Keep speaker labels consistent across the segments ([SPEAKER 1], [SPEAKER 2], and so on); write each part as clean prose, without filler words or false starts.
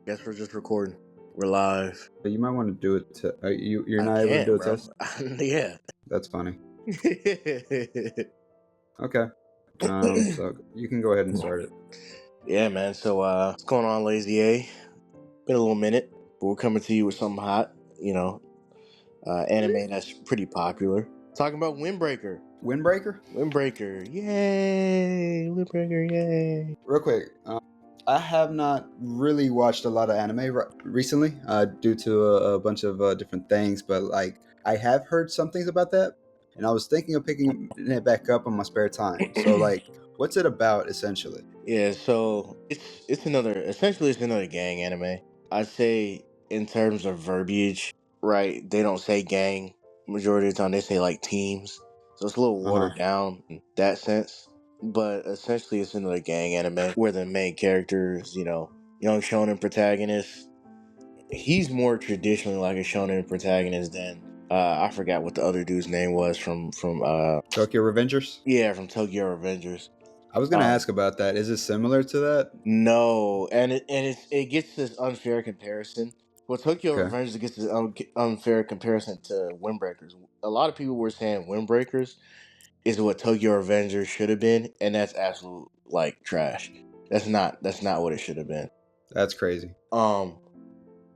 [SPEAKER 1] Guess we're just recording. We're live.
[SPEAKER 2] But you might want to do it. You're
[SPEAKER 1] I
[SPEAKER 2] not able to do a
[SPEAKER 1] bro.
[SPEAKER 2] test.
[SPEAKER 1] Yeah.
[SPEAKER 2] That's funny. Okay. So you can go ahead and start it.
[SPEAKER 1] Yeah, man. So what's going on, Lazy A? Been a little minute, but we're coming to you with something hot. Anime that's pretty popular. Talking about Windbreaker.
[SPEAKER 2] Windbreaker.
[SPEAKER 1] Yay! Windbreaker, yay!
[SPEAKER 2] Real quick. I have not really watched a lot of anime recently, due to a bunch of different things. But like, I have heard some things about that, and I was thinking of picking it back up on my spare time. So like, what's it about essentially?
[SPEAKER 1] Yeah, so it's another gang anime. I'd say in terms of verbiage, right? They don't say gang majority of the time. They say like teams, so it's a little watered down in that sense. But essentially, it's another gang anime where the main character is, young shonen protagonist. He's more traditionally like a shonen protagonist than I forgot what the other dude's name was from
[SPEAKER 2] Tokyo Revengers.
[SPEAKER 1] yeah, from Tokyo Revengers.
[SPEAKER 2] I was gonna ask about that. Is it similar to that?
[SPEAKER 1] No, and it gets this unfair comparison. Well, Tokyo
[SPEAKER 2] Okay.
[SPEAKER 1] Revengers gets this unfair comparison to Windbreakers. A lot of people were saying Windbreakers is what Tokyo Revengers should have been, and that's absolute like trash. That's not what it should have been.
[SPEAKER 2] That's crazy.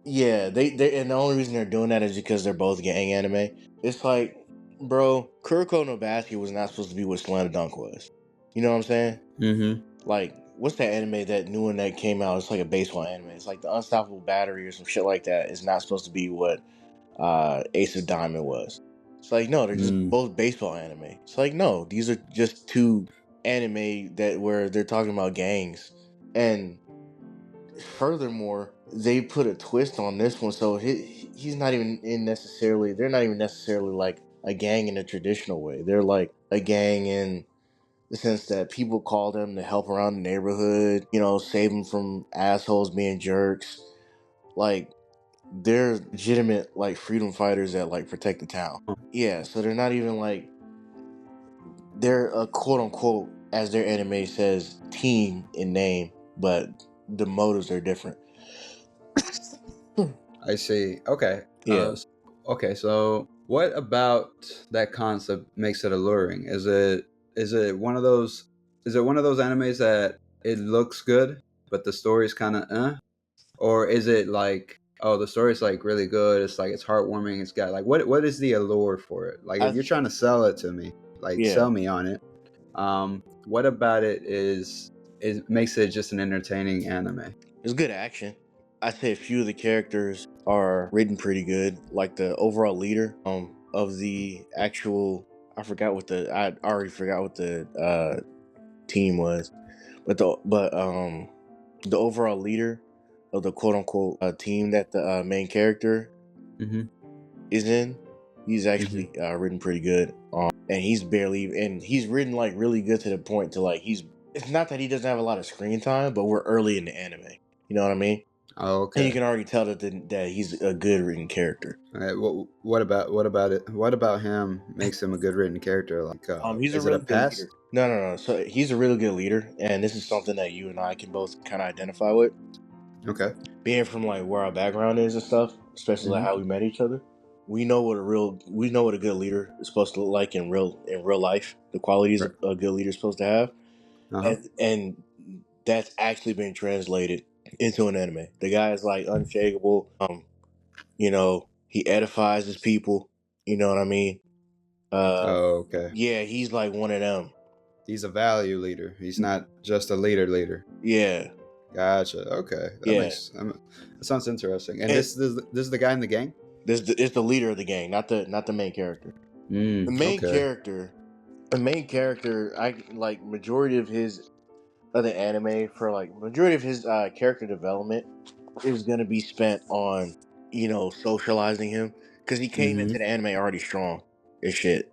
[SPEAKER 1] Yeah, they and the only reason they're doing that is because they're both gang anime. It's like, bro, Kuroko no Basket was not supposed to be what Slam Dunk was. You know what I'm saying?
[SPEAKER 2] Mm-hmm.
[SPEAKER 1] Like, what's that anime, that new one that came out? It's like a baseball anime. It's like the Unstoppable Battery or some shit like that. It's not supposed to be what Ace of Diamond was. It's like, no, they're just both baseball anime. It's like, no, these are just two anime where they're talking about gangs. And furthermore, they put a twist on this one, so he's not even they're not even necessarily like a gang in a traditional way. They're like a gang in the sense that people call them to help around the neighborhood, save them from assholes being jerks. Like, they're legitimate like freedom fighters that like protect the town. Yeah, so they're not even like, they're a quote unquote, as their anime says, team in name, but the motives are different.
[SPEAKER 2] I see. Okay.
[SPEAKER 1] Yeah.
[SPEAKER 2] Okay. So, what about that concept makes it alluring? Is it one of those? Is it one of those animes that it looks good, but the story's kind of or is it like, oh, the story's like really good? It's like it's heartwarming. It's got like what is the allure for it? Like, if you're trying to sell it to me, like sell me on it. What about it makes it just an entertaining anime?
[SPEAKER 1] It's good action. I'd say a few of the characters are written pretty good. Like the overall leader of the actual, I already forgot what the team was, but the overall leader of the quote unquote team that the main character is in, he's actually written pretty good. And he's written like really good to the point to like it's not that he doesn't have a lot of screen time, but we're early in the anime. You know what I mean?
[SPEAKER 2] Oh, okay.
[SPEAKER 1] And you can already tell that he's a good written character.
[SPEAKER 2] All right. What about it? What about him makes him a good written character? Like,
[SPEAKER 1] He's a really good leader. No. So he's a really good leader, and this is something that you and I can both kind of identify with.
[SPEAKER 2] Okay.
[SPEAKER 1] Being from like where our background is and stuff, especially like how we met each other, we know what a good leader is supposed to look like in real life. The qualities a good leader is supposed to have, and that's actually been translated into an anime. The guy is like unshakable. He edifies his people. You know what I mean?
[SPEAKER 2] Okay.
[SPEAKER 1] Yeah, he's like one of them.
[SPEAKER 2] He's a value leader. He's not just a leader.
[SPEAKER 1] Yeah.
[SPEAKER 2] Gotcha. Okay. That sounds interesting. And this is the guy in the gang?
[SPEAKER 1] It's the leader of the gang, not the main character. The main character, I like majority of his other anime for like majority of his character development is gonna be spent on socializing him, because he came into the anime already strong as shit.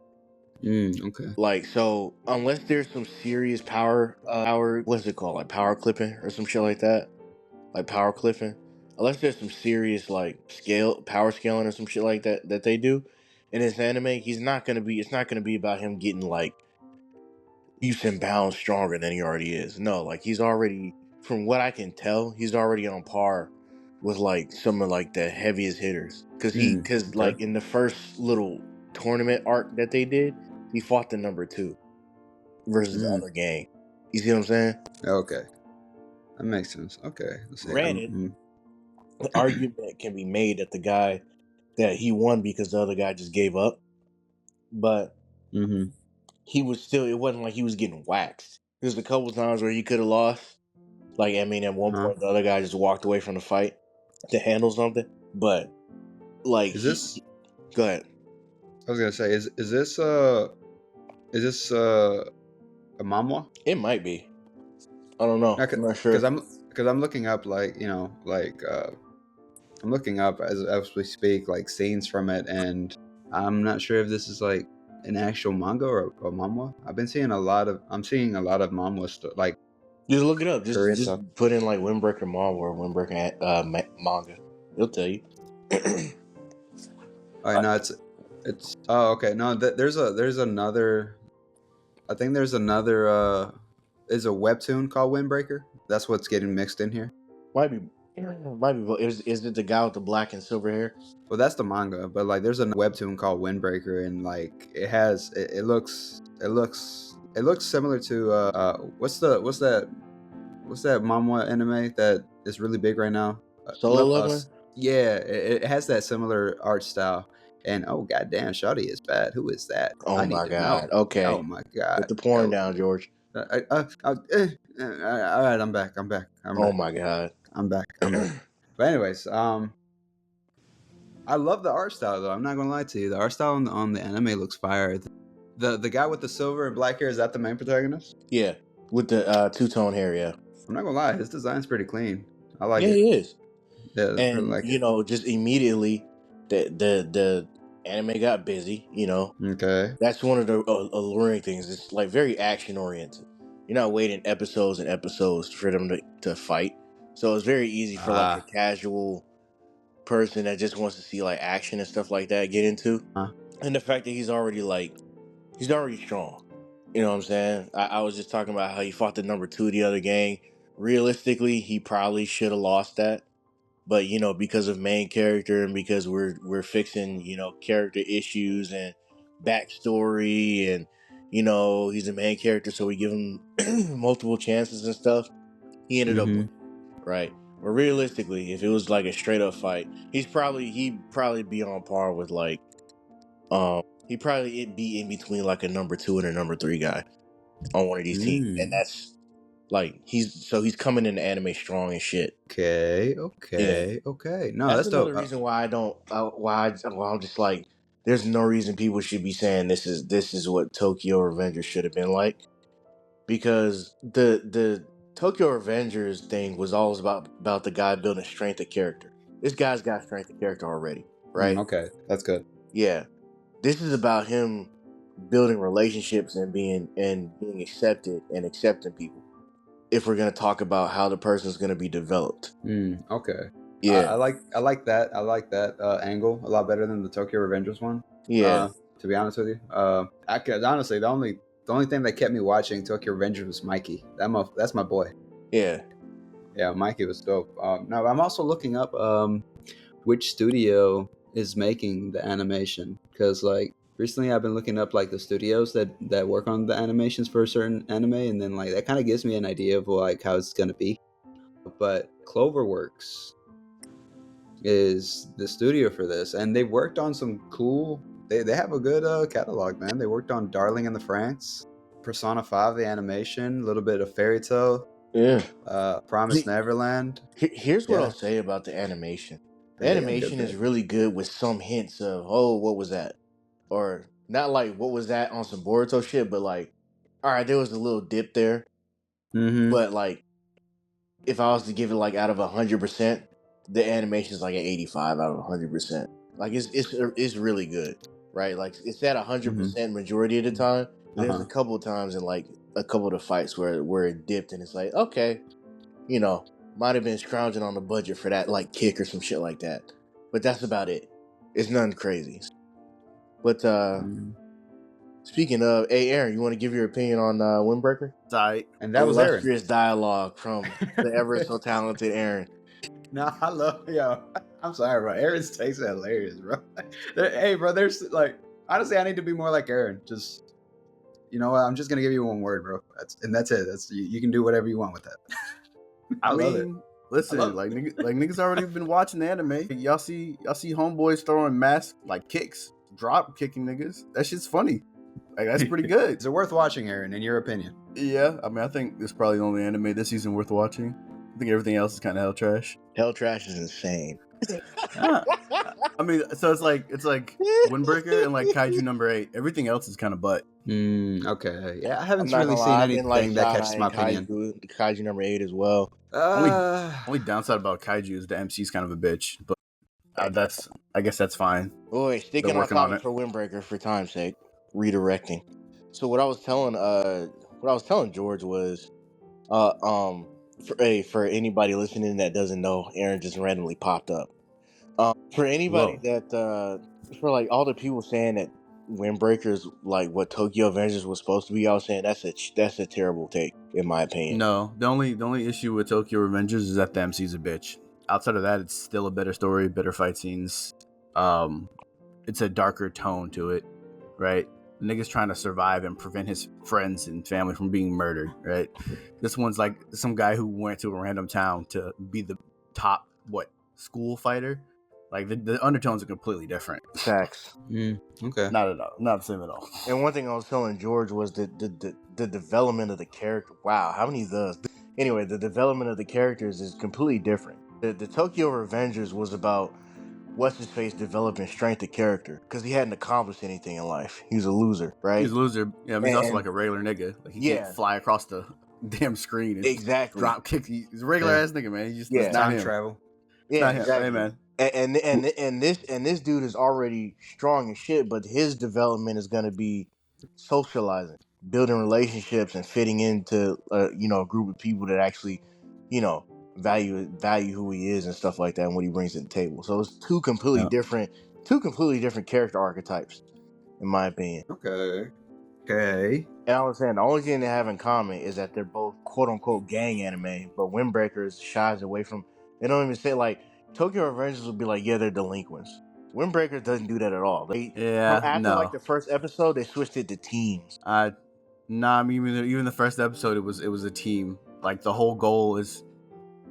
[SPEAKER 2] Okay.
[SPEAKER 1] Like, so unless there's some serious power what's it called, like power clipping or some shit like that, like power clipping, unless there's some serious like power scaling or some shit like that they do, in this anime, he's not gonna be. It's not gonna be about him getting like leaps and bounds stronger than he already is. No, like he's already, from what I can tell, he's already on par with like some of like the heaviest hitters. Cause
[SPEAKER 2] Okay.
[SPEAKER 1] like in the first little tournament arc that they did, he fought the number 2 versus the other gang. You see what I'm saying?
[SPEAKER 2] Okay. That makes sense. Okay. Let's see.
[SPEAKER 1] Granted, the argument can be made that the guy that he won because the other guy just gave up, but he was still. It wasn't like he was getting waxed. There's a couple times where he could have lost. Like, I mean, at one point the other guy just walked away from the fight to handle something. But like,
[SPEAKER 2] Is this?
[SPEAKER 1] Go ahead.
[SPEAKER 2] I was gonna say, is this a manhwa?
[SPEAKER 1] It might be. I don't know. I'm not sure.
[SPEAKER 2] Because I'm looking up I'm looking up as we speak like scenes from it, and I'm not sure if this is like an actual manga or a manhwa. I'm seeing a lot of manhwa stuff, like
[SPEAKER 1] Just look it up.
[SPEAKER 2] Korean
[SPEAKER 1] Just
[SPEAKER 2] stuff.
[SPEAKER 1] put in like Windbreaker manga or Windbreaker manga. It'll tell you.
[SPEAKER 2] Oh no, it's oh okay. No, there's another. I think there's another. Is a webtoon called Windbreaker. That's what's getting mixed in here.
[SPEAKER 1] Might be. Is it the guy with the black and silver hair?
[SPEAKER 2] Well, that's the manga, but like there's a webtoon called Windbreaker, and like it looks similar to what's that manhwa anime that is really big right now?
[SPEAKER 1] Solo Leveling?
[SPEAKER 2] Yeah, it has that similar art style. And oh goddamn, Shawty is bad. Who is that?
[SPEAKER 1] Oh
[SPEAKER 2] I
[SPEAKER 1] my
[SPEAKER 2] need to
[SPEAKER 1] god.
[SPEAKER 2] know.
[SPEAKER 1] Okay.
[SPEAKER 2] Oh my god.
[SPEAKER 1] Put the porn down, George.
[SPEAKER 2] All right, I'm back.
[SPEAKER 1] Oh my god.
[SPEAKER 2] I'm back. But anyways, I love the art style though. I'm not gonna lie to you. The art style on the anime looks fire. The guy with the silver and black hair, is that the main protagonist?
[SPEAKER 1] Yeah, with the two-tone hair. Yeah.
[SPEAKER 2] I'm not gonna lie, his design's pretty clean. I like it.
[SPEAKER 1] He is.
[SPEAKER 2] Yeah, I
[SPEAKER 1] And
[SPEAKER 2] like it.
[SPEAKER 1] just immediately, the anime got busy.
[SPEAKER 2] Okay.
[SPEAKER 1] That's one of the alluring things. It's like very action oriented. You're not waiting episodes and episodes for them to fight. So it's very easy for like a casual person that just wants to see like action and stuff like that get into. And the fact that he's already strong. You know what I'm saying? I was just talking about how he fought the number 2 of the other gang. Realistically, he probably should have lost that. But because of main character and because we're fixing character issues and backstory, and he's a main character, so we give him multiple chances and stuff. He ended up winning, right? But realistically, if it was like a straight up fight, he'd probably be on par with like he'd probably be in between like a number 2 and a number 3 guy on one of these teams, and that's like he's coming into anime strong and shit.
[SPEAKER 2] Okay. No, that's
[SPEAKER 1] another
[SPEAKER 2] dope.
[SPEAKER 1] reason why I'm just like, there's no reason people should be saying this is what Tokyo Revengers should have been like, because the Tokyo Revengers thing was always about the guy building strength of character. This guy's got strength of character already, right?
[SPEAKER 2] Okay, that's good.
[SPEAKER 1] Yeah, this is about him building relationships and being accepted and accepting people. If we're gonna talk about how the person's gonna be developed,
[SPEAKER 2] okay,
[SPEAKER 1] yeah,
[SPEAKER 2] I like that. I like that angle a lot better than the Tokyo Revengers one.
[SPEAKER 1] Yeah,
[SPEAKER 2] to be honest with you, I could honestly the only thing that kept me watching Tokyo Revengers was Mikey. That's my boy.
[SPEAKER 1] Yeah,
[SPEAKER 2] Mikey was dope. Now I'm also looking up which studio is making the animation, because like recently I've been looking up like the studios that work on the animations for a certain anime, and then like that kind of gives me an idea of like how it's gonna be. But Cloverworks is the studio for this, and they worked on some cool. They have a good catalog, man. They worked on Darling in the Franxx, Persona 5, the animation, a little bit of Fairy Tail, Promised Neverland.
[SPEAKER 1] Here's what I'll say about the animation. The animation is really good with some hints of, oh, what was that? Or not like, what was that on some Boruto shit, but like, all right, there was a little dip there. But like, if I was to give it like out of 100%, the animation is like an 85 out of 100%. Like it's really good, right? Like it's at 100% majority of the time. There's a couple of times in like a couple of the fights where it dipped, and it's like, okay, might have been scrounging on the budget for that like kick or some shit like that, but that's about it. It's nothing crazy. But speaking of, hey Aaron, you want to give your opinion on Windbreaker?
[SPEAKER 3] Sorry.
[SPEAKER 2] And that was Aaron.
[SPEAKER 1] Illustrious dialogue from the ever so talented Aaron.
[SPEAKER 2] No, I love I'm sorry, bro. Aaron's takes are hilarious, bro. Hey, bro, there's like honestly, I need to be more like Aaron. Just you know what? I'm just gonna give you one word, bro. That's it. That's you can do whatever you want with that. I love it.
[SPEAKER 3] Listen, like niggas already been watching the anime. Y'all see homeboys throwing mass like kicks, drop kicking niggas. That shit's funny. Like that's pretty good.
[SPEAKER 2] Is it worth watching, Aaron? In your opinion?
[SPEAKER 3] Yeah, I mean, I think this is probably the only anime this season worth watching. I think everything else is kind of hell trash.
[SPEAKER 1] Hell trash is insane.
[SPEAKER 3] I mean, so it's like Windbreaker and like Kaiju number 8. Everything else is kind of butt.
[SPEAKER 2] Okay. Yeah, I haven't
[SPEAKER 1] I'm not
[SPEAKER 2] really
[SPEAKER 1] gonna
[SPEAKER 2] seen
[SPEAKER 1] lie, I
[SPEAKER 2] anything
[SPEAKER 1] didn't like
[SPEAKER 2] that
[SPEAKER 1] Shot
[SPEAKER 2] catches
[SPEAKER 1] Eye
[SPEAKER 2] my
[SPEAKER 1] and
[SPEAKER 2] opinion.
[SPEAKER 1] Kaiju number 8 as well.
[SPEAKER 3] Only downside about Kaiju is the MC's kind of a bitch, but I guess that's fine.
[SPEAKER 1] Wait, sticking on topic for Windbreaker for time's sake, redirecting. So what I was telling George was, for anybody listening that doesn't know, Aaron just randomly popped up. For anybody that for like all the people saying that Windbreaker's like what Tokyo Avengers was supposed to be, I was saying that's a terrible take in my opinion.
[SPEAKER 3] No, the only issue with Tokyo Revengers is that the MC's a bitch. Outside of that, it's still a better story, better fight scenes. It's a darker tone to it, right? The nigga's trying to survive and prevent his friends and family from being murdered, right? This one's like some guy who went to a random town to be the top school fighter. Like the undertones are completely different.
[SPEAKER 1] Facts.
[SPEAKER 2] Okay.
[SPEAKER 3] Not at all. Not the same at all.
[SPEAKER 1] And one thing I was telling George was the development of the character. Wow, how many does? Anyway, the development of the characters is completely different. The Tokyo Revengers was about what's his face developing strength of character because he hadn't accomplished anything in life. He was a loser, right?
[SPEAKER 3] He's a loser. Yeah, I mean, he's also like a regular nigga. Like he can't fly across the damn screen and
[SPEAKER 1] exactly
[SPEAKER 3] drop kick. He's a regular ass nigga, man. He just
[SPEAKER 2] time travel.
[SPEAKER 1] Yeah, exactly.
[SPEAKER 3] Hey, man.
[SPEAKER 1] And this dude is already strong as shit, but his development is going to be socializing, building relationships, and fitting into a group of people that actually value who he is and stuff like that and what he brings to the table. So it's two completely different character archetypes, in my opinion.
[SPEAKER 2] Okay.
[SPEAKER 1] And I was saying the only thing they have in common is that they're both quote unquote gang anime, but Windbreaker shies away from. They don't even say like. Tokyo Revengers would be like, yeah, they're delinquents. Windbreaker doesn't do that at all. After like the first episode, they switched it to teams.
[SPEAKER 3] I mean, even the first episode, it was a team. Like the whole goal is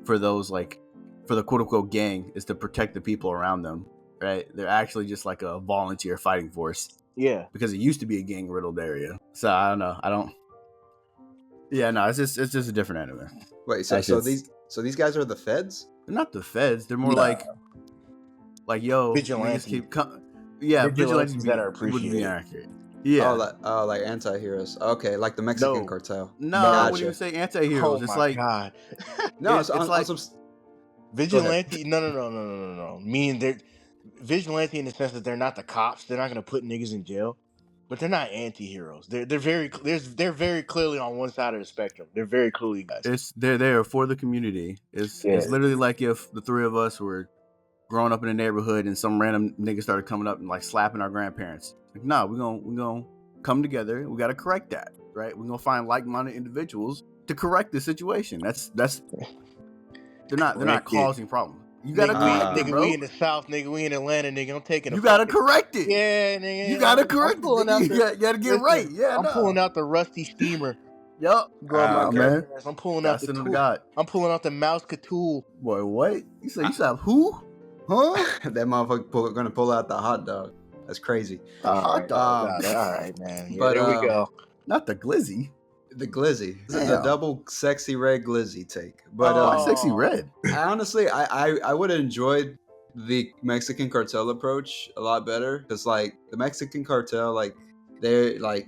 [SPEAKER 3] for those for the quote unquote gang is to protect the people around them, right? They're actually just like a volunteer fighting force.
[SPEAKER 1] Yeah,
[SPEAKER 3] because it used to be a gang riddled area. So I don't know. Yeah, no, it's just a different anime.
[SPEAKER 2] Wait, so these guys are the feds?
[SPEAKER 3] They're not the feds. They're more like yo,
[SPEAKER 1] vigilantes.
[SPEAKER 3] Vigilantes
[SPEAKER 1] that are appreciated.
[SPEAKER 3] Would be accurate. Yeah.
[SPEAKER 2] Like anti-heroes. Okay, like the Mexican cartel.
[SPEAKER 3] No, I wouldn't even say anti-heroes. It's like
[SPEAKER 1] God.
[SPEAKER 2] No, it's like
[SPEAKER 1] vigilante. No. Meaning they're vigilante in the sense that they're not the cops. They're not going to put niggas in jail. But they're not anti-heroes. They're very clearly on one side of the spectrum. They're very clearly guys.
[SPEAKER 3] They're there for the community. It's literally like if the three of us were growing up in a neighborhood and some random nigga started coming up and like slapping our grandparents. Like, no, we're gonna come together. We got to correct that, right? We're gonna find like-minded individuals to correct the situation. That's they're not causing problems. You gotta correct it, bro.
[SPEAKER 1] We in the South, nigga. We in Atlanta, nigga. I'm taking.
[SPEAKER 3] You gotta correct it.
[SPEAKER 1] Yeah, nigga.
[SPEAKER 3] You gotta correct it. You gotta get right. Yeah,
[SPEAKER 1] I'm pulling out the rusty steamer.
[SPEAKER 3] Yup.
[SPEAKER 1] Man. I'm pulling out the tool. I'm pulling out the mouse catool.
[SPEAKER 3] Boy, what? You said who? Huh?
[SPEAKER 2] That motherfucker gonna pull out the hot dog. That's crazy.
[SPEAKER 3] Hot dog.
[SPEAKER 1] All right, man.
[SPEAKER 2] But
[SPEAKER 1] there we go.
[SPEAKER 3] Not the glizzy.
[SPEAKER 2] The glizzy. This is a double sexy red glizzy take. But
[SPEAKER 3] sexy red.
[SPEAKER 2] Honestly, I would have enjoyed the Mexican cartel approach a lot better because like the Mexican cartel, like they're like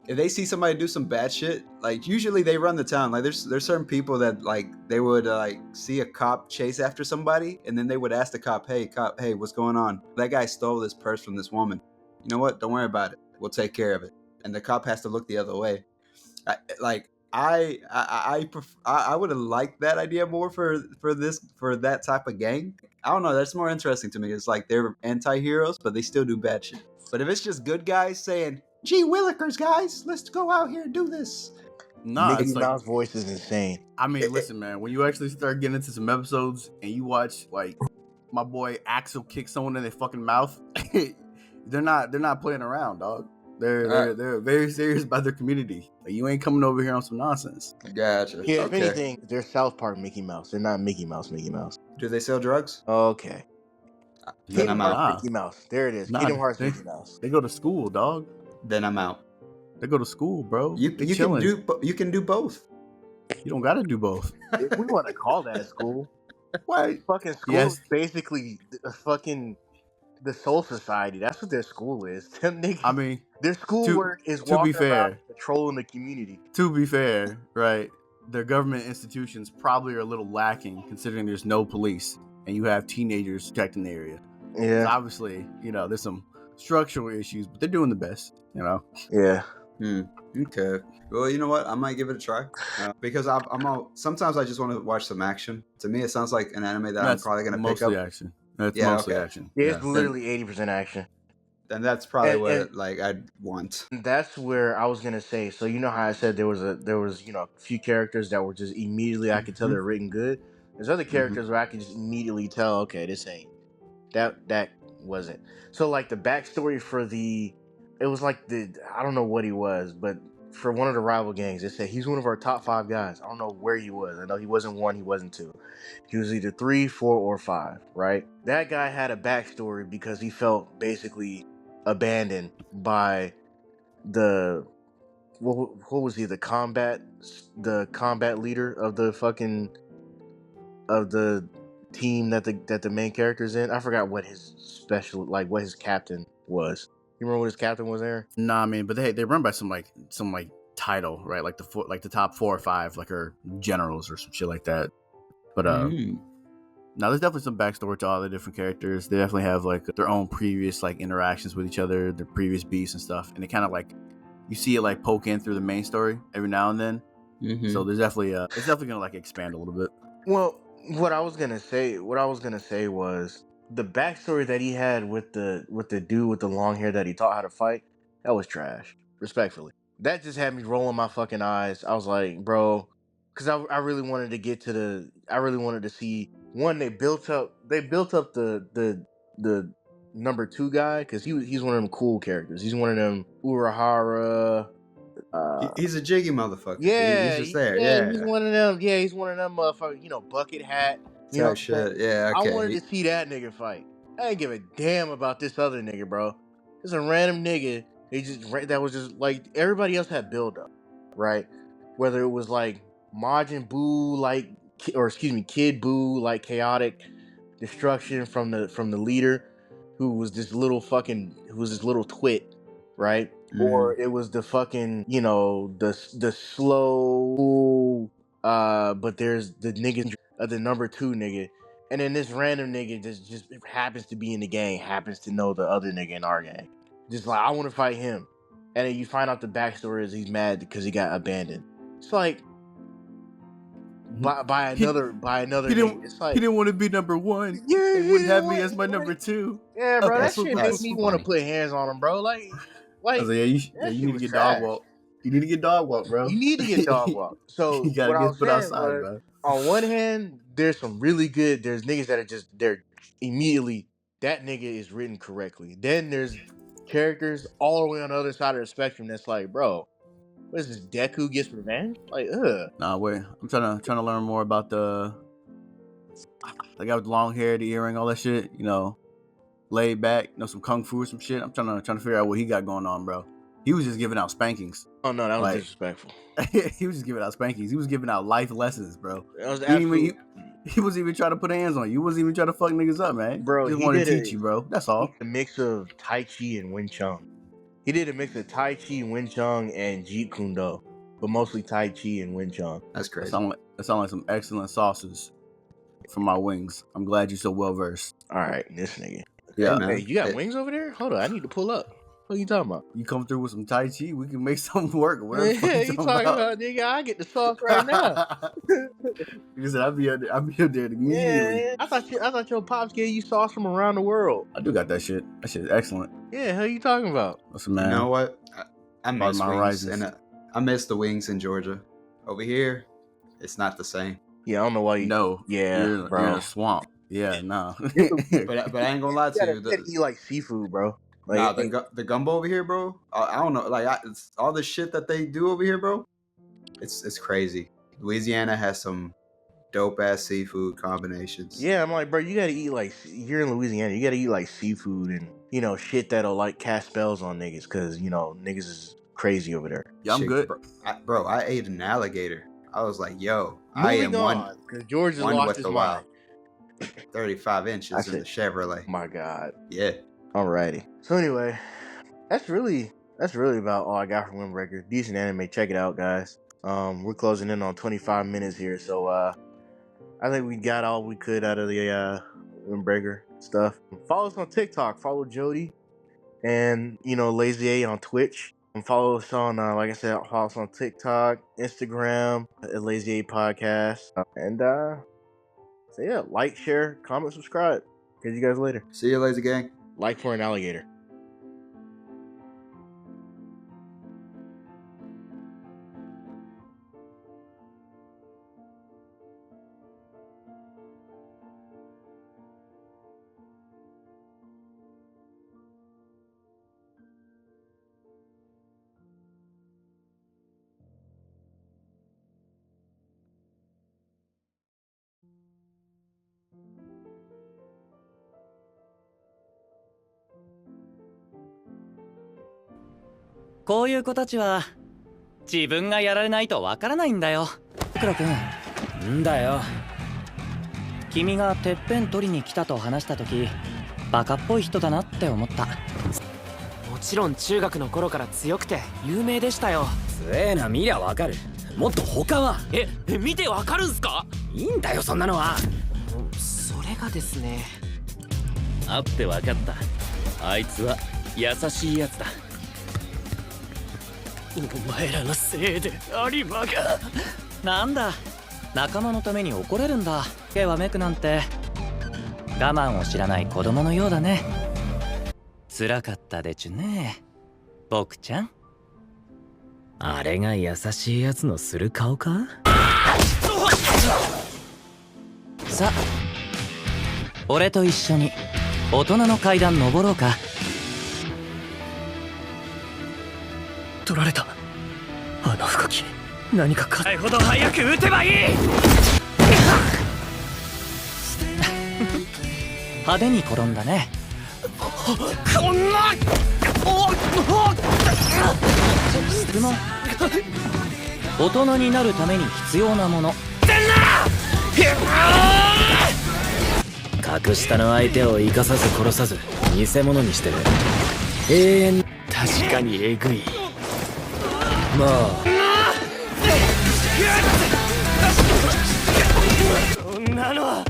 [SPEAKER 2] if they see somebody do some bad shit, like usually they run the town. Like there's certain people that like they would like see a cop chase after somebody and then they would ask the cop, hey, what's going on? That guy stole this purse from this woman. You know what? Don't worry about it. We'll take care of it. And the cop has to look the other way. I would have liked that idea more for that type of gang. I don't know. That's more interesting to me. It's like they're anti-heroes, but they still do bad shit. But if it's just good guys saying, "Gee willikers, guys, let's go out here and do this."
[SPEAKER 3] Nah,
[SPEAKER 1] Mickey
[SPEAKER 3] it's like,
[SPEAKER 1] Mouse voice is insane.
[SPEAKER 3] I mean, listen, man. When you actually start getting into some episodes and you watch like my boy Axel kick someone in their fucking mouth, they're not playing around, dog. They're very serious about their community. Like, you ain't coming over here on some nonsense.
[SPEAKER 2] Gotcha.
[SPEAKER 1] Yeah, if
[SPEAKER 2] Okay.
[SPEAKER 1] anything, they're South Park Mickey Mouse. They're not Mickey Mouse.
[SPEAKER 2] Do they sell drugs?
[SPEAKER 1] Okay.
[SPEAKER 2] Then
[SPEAKER 1] Kingdom
[SPEAKER 2] I'm
[SPEAKER 1] Hearts
[SPEAKER 2] out.
[SPEAKER 1] Mickey Mouse. There it is.
[SPEAKER 3] Nah,
[SPEAKER 1] Kingdom Hearts
[SPEAKER 3] they-
[SPEAKER 1] Mickey Mouse.
[SPEAKER 3] They go to school, dog.
[SPEAKER 2] Then I'm out.
[SPEAKER 3] They go to school, bro.
[SPEAKER 2] You
[SPEAKER 3] They
[SPEAKER 2] can
[SPEAKER 3] chilling.
[SPEAKER 2] you can do both.
[SPEAKER 3] You don't gotta do both.
[SPEAKER 1] If we want to call that school,
[SPEAKER 3] What?
[SPEAKER 1] fucking school
[SPEAKER 3] Yes.
[SPEAKER 1] is basically a fucking the Soul Society. That's what their school is. Them niggas,
[SPEAKER 3] I mean,
[SPEAKER 1] their schoolwork is
[SPEAKER 3] to be
[SPEAKER 1] walking
[SPEAKER 3] fair,
[SPEAKER 1] around patrolling the community.
[SPEAKER 3] to be fair, right? Their government institutions probably are a little lacking, considering there's no police and you have teenagers protecting the area.
[SPEAKER 1] Yeah,
[SPEAKER 3] Obviously, there's some structural issues, but they're doing the best.
[SPEAKER 1] yeah.
[SPEAKER 2] Okay. Well, you know what? I might give it a try because sometimes I just want to watch some action. To me, it sounds like an anime that I'm probably gonna pick up.
[SPEAKER 3] mostly action. That's
[SPEAKER 2] Yeah,
[SPEAKER 3] mostly
[SPEAKER 2] okay.
[SPEAKER 3] action.
[SPEAKER 1] Yeah, it's
[SPEAKER 3] Yeah.
[SPEAKER 1] literally 80% action.
[SPEAKER 2] And that's probably
[SPEAKER 1] And-
[SPEAKER 2] what
[SPEAKER 1] and-
[SPEAKER 2] like I'd want.
[SPEAKER 1] That's where I was gonna say. So you know how I said there was a few characters that were just immediately I could tell they're written good. There's other characters where I could just immediately tell, okay, this ain't that wasn't. So like the backstory for it was like I don't know what he was, but for one of the rival gangs, it said he's one of our top 5 guys. I don't know where he was. I know he wasn't 1, he wasn't 2. He was either 3, 4, or 5. Right? That guy had a backstory because he felt basically abandoned by the what was he, the combat leader of the fucking of the team that the main character's in. I forgot what his what his captain was. You remember what his captain was, Aaron?
[SPEAKER 3] Nah, I mean, but they run by some title, right? Like the top 4 or 5, like, are generals or some shit like that. But now there's definitely some backstory to all the different characters. They definitely have like their own previous like interactions with each other, their previous beefs and stuff, and it kind of like you see it like poke in through the main story every now and then. So there's definitely it's definitely gonna like expand a little bit.
[SPEAKER 1] Well, what I was gonna say was the backstory that he had with the dude with the long hair that he taught how to fight. That was trash, respectfully. That just had me rolling my fucking eyes. I was like, bro, because I really wanted to get to I really wanted to see one. They built up the number 2 guy because he's one of them cool characters. He's one of them Urahara.
[SPEAKER 2] He's a jiggy motherfucker.
[SPEAKER 1] Yeah,
[SPEAKER 2] he's just there.
[SPEAKER 1] Yeah, he's one of them. Yeah, he's one of them motherfuckers. Bucket hat. You know,
[SPEAKER 2] shit. Yeah, okay.
[SPEAKER 1] I wanted to see that nigga fight. I didn't give a damn about this other nigga, bro. It's a random nigga. That was just like everybody else had build up, right? Whether it was like Majin Buu, Kid Buu, like chaotic destruction from the leader, who was this little twit, right? Or it was the fucking the slow but there's the nigga the number 2 nigga, and then this random nigga just happens to be in the gang, happens to know the other nigga in our gang, just like I want to fight him, and then you find out the backstory is he's mad because he got abandoned. It's like by another nigga. It's like
[SPEAKER 3] he didn't want to be number 1.
[SPEAKER 1] Yeah,
[SPEAKER 3] he wouldn't have me as my number 2.
[SPEAKER 1] Yeah, bro,
[SPEAKER 3] Okay,
[SPEAKER 1] that shit made me want to put hands on him, bro. Like
[SPEAKER 3] I was like, you need to get dog walk. You need to get dog walk, bro.
[SPEAKER 1] You need to get dog walk. So
[SPEAKER 3] you gotta get put outside, bro.
[SPEAKER 1] On one hand, there's some really good. There's niggas that are they're immediately that nigga is written correctly. Then there's characters all the way on the other side of the spectrum that's like, bro, what is this? Deku gets revenge? Like, ugh.
[SPEAKER 3] Nah, wait. I'm trying to learn more about the guy with the long hair, the earring, all that shit. Laid back, some kung fu or some shit. I'm trying to figure out what he got going on, bro. He was just giving out spankings.
[SPEAKER 1] Oh no, that was disrespectful.
[SPEAKER 3] He was just giving out spankings. He was giving out life lessons, bro.
[SPEAKER 1] That was
[SPEAKER 3] he wasn't even trying to put hands on you. He wasn't even trying to fuck niggas up, man.
[SPEAKER 1] Bro,
[SPEAKER 3] he just wanted to teach you, bro. That's all.
[SPEAKER 1] A mix of Tai Chi and Wing Chun. He did a mix of Tai Chi, Wing Chun, and Jeet Kune Do, but mostly Tai Chi and Wing Chun.
[SPEAKER 2] That's crazy.
[SPEAKER 3] That sound like some excellent sauces for my wings. I'm glad you're so well versed.
[SPEAKER 1] All right, this nigga.
[SPEAKER 3] Yeah,
[SPEAKER 1] hey, you got wings over there? Hold on, I need to pull up. What are you talking about?
[SPEAKER 3] You come through with some Tai Chi, we can make something work. Whatever the fuck
[SPEAKER 1] Yeah, you talking about, nigga? I get the sauce right now.
[SPEAKER 3] You said I'll be up there immediately.
[SPEAKER 1] Yeah, I thought your pops gave you sauce from around the world.
[SPEAKER 3] I do got that shit. That shit is excellent.
[SPEAKER 1] Yeah, who you talking about?
[SPEAKER 3] Listen, man.
[SPEAKER 2] You know what? I miss
[SPEAKER 3] my
[SPEAKER 2] wings,
[SPEAKER 3] rises.
[SPEAKER 2] and I miss the wings in Georgia. Over here, it's not the same.
[SPEAKER 1] Yeah, I don't know why you.
[SPEAKER 3] No.
[SPEAKER 1] Yeah,
[SPEAKER 3] You're in a swamp. Yeah, nah.
[SPEAKER 2] But I ain't gonna lie to you.
[SPEAKER 1] You gotta eat like seafood, bro. Like,
[SPEAKER 2] The gumbo over here, bro. I don't know. Like it's all the shit that they do over here, bro. It's crazy. Louisiana has some dope ass seafood combinations.
[SPEAKER 1] yeah, I'm like, bro, you gotta eat like, you're in Louisiana, you gotta eat like seafood and, you know, shit that'll like cast spells on niggas, because, you know, niggas is crazy over there.
[SPEAKER 3] Yeah, I'm good.
[SPEAKER 2] Bro, I ate an alligator. I was like, yo, I am one.
[SPEAKER 1] Because George has
[SPEAKER 2] one
[SPEAKER 1] lost
[SPEAKER 2] with
[SPEAKER 1] his
[SPEAKER 2] the
[SPEAKER 1] mind.
[SPEAKER 2] wild. 35 inches in the Chevrolet.
[SPEAKER 1] My God.
[SPEAKER 2] Yeah.
[SPEAKER 1] Alrighty. So anyway, that's really about all I got from Windbreaker. Decent anime. Check it out, guys. We're closing in on 25 minutes here, so I think we got all we could out of the Windbreaker stuff. Follow us on TikTok. Follow Jody and, you know, Lazy A on Twitch. And follow us on, like I said, follow us on TikTok, Instagram, at LazyAPodcast. And so yeah, like, share, comment, subscribe. Catch you guys later.
[SPEAKER 2] See you, Lazy Gang.
[SPEAKER 1] Like for an alligator.
[SPEAKER 4] こういう子たちは自分がやられないとわからないんだよ。クラ君、んだよ。君がてっぺん取りに来たと話した時、バカっぽい人だなって思った。
[SPEAKER 5] もちろん中学の頃から強くて有名でしたよ。
[SPEAKER 4] 強えな、見りゃわかる。もっと他は。
[SPEAKER 5] 見てわかるんすか？
[SPEAKER 4] いいんだよそんなのは。
[SPEAKER 5] それがですね。
[SPEAKER 4] 会ってわかった。あいつは優しいやつだ。
[SPEAKER 5] お前らのせいで有馬が。
[SPEAKER 4] なんだ、仲間のために怒れるんだ。手はめくなんて我慢を知らない子供のようだね。辛かったでちゅね、僕ちゃん。あれが優しいやつのする顔か？さあ、俺と一緒に大人の階段登ろうか。
[SPEAKER 5] 取られた。あの吹き何かかほど早く撃てばいい。
[SPEAKER 4] 派手に転んだね。
[SPEAKER 5] こんな
[SPEAKER 4] 質問。大人になるために必要なもの。格下の相手を生かさず殺さず偽物にしてる。永遠。
[SPEAKER 5] 確かにえぐい。
[SPEAKER 4] まあ
[SPEAKER 5] そんなのあ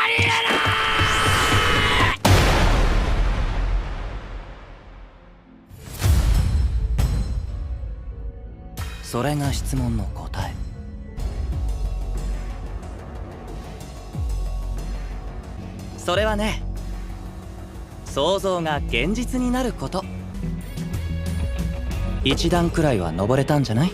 [SPEAKER 5] りえない。
[SPEAKER 4] それが質問の答え。それはね、想像が現実になること。一段くらいは登れたんじゃない？